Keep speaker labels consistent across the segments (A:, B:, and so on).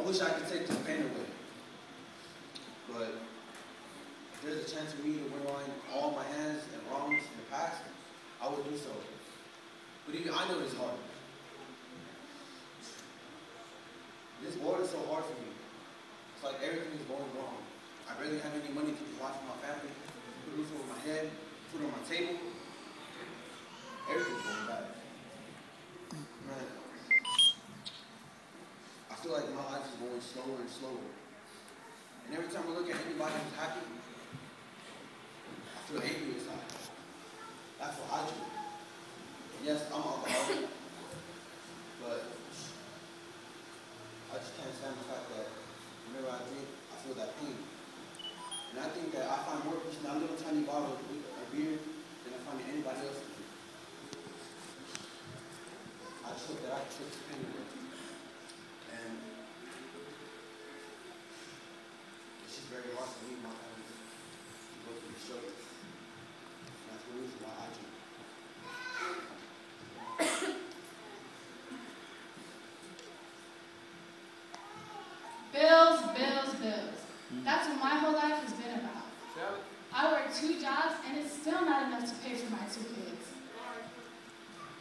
A: wish I could take the pain away. But if there's a chance for me to rewind all my hands and wrongs in the past, I would do so. But even I know it's hard. This world is so hard for me. It's like everything is going wrong. I barely have any money to provide for my family, put a roof over my head, food on my table. Everything's going bad. Man, I feel like my life is going slower and slower. And every time I look at anybody who's happy, I feel angry inside. That's what I do. Yes, I'm alcoholic, but I just can't stand the fact that whenever I drink, I feel that pain. And I think that I find more peace in that little tiny bottle of beer than I find in anybody else. I just hope that I can take this pain away. And it's just very hard for me and my family to go through the struggle. And that's the reason why I drink.
B: Bills, bills, bills. That's what my whole life has been about. I work 2 jobs and it's still not enough to pay for my 2 kids.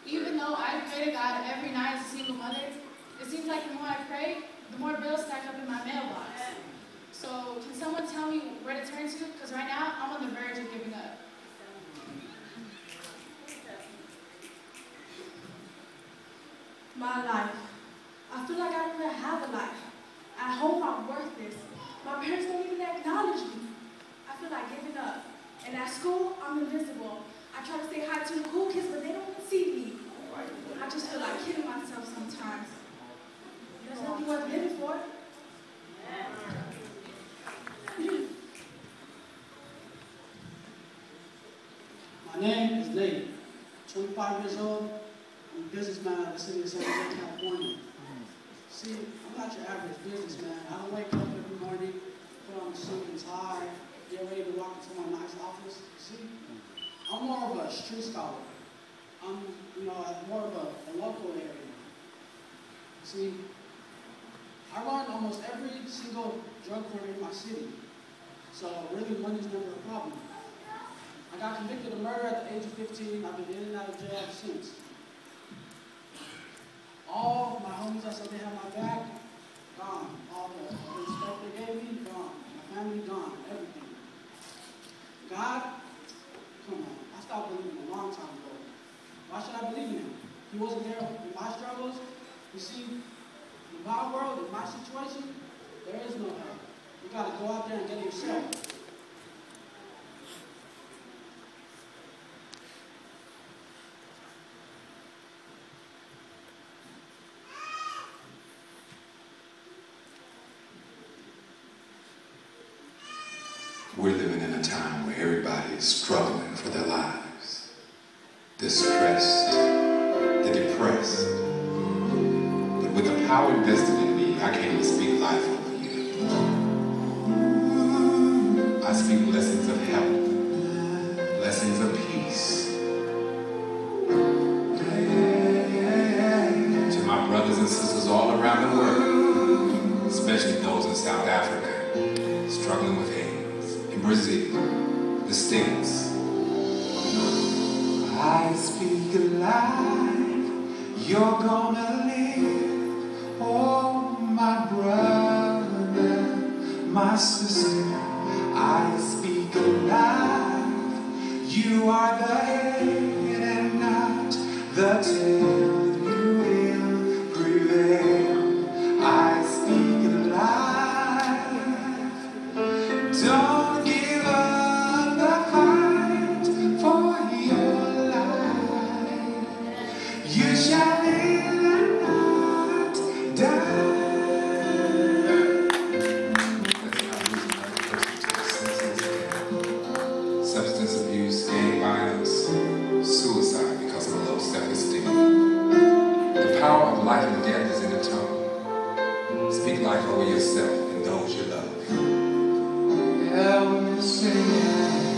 B: Even though I pray to God every night as a single mother, it seems like the more I pray, the more bills stack up in my mailbox. So can someone tell me where to turn to? Because right now I'm on the verge of giving up.
C: My life. I feel like I don't even have a life. At home, I'm worthless. My parents don't even acknowledge me. I feel like giving up. And at school, I'm invisible. I try to say hi to the cool kids, but they don't even see me. I just feel like killing myself sometimes. There's nothing worth living for.
D: My name is Nate. 25 years old. I'm a businessman out of the city of San Jose, California. See, I'm not your average businessman. I don't wake up every morning, put on a suit and tie, get ready to walk into my nice office. See, I'm more of a street scholar. I'm, more of a local area. See, I run almost every single drug court in my city. So really, money's never a problem. I got convicted of murder at the age of 15. I've been in and out of jail ever since. All my homies that said they had my back, gone. All the respect they gave me, gone. My family, gone. Everything. God, come on. I stopped believing a long time ago. Why should I believe in him? He wasn't there in my struggles. You see, in my world, in my situation, there is no help. You got to go out there and get it yourself.
E: We're living in a time where everybody is struggling for their lives. They're stressed, they're depressed. But with the power invested in me, I can't even speak life over you. I speak blessings of health, blessings of peace. To my brothers and sisters all around the world, especially those in South Africa, struggling with AIDS. In Brazil, the States. I speak alive, you're gonna live. Oh, my brother, my sister, I speak alive. You are the head and not the tail. You will prevail. I speak alive. Don't substance abuse, gang violence, suicide because of low self-esteem. The power of life and death is in the tongue. Speak life over yourself and those you love. Help me sing.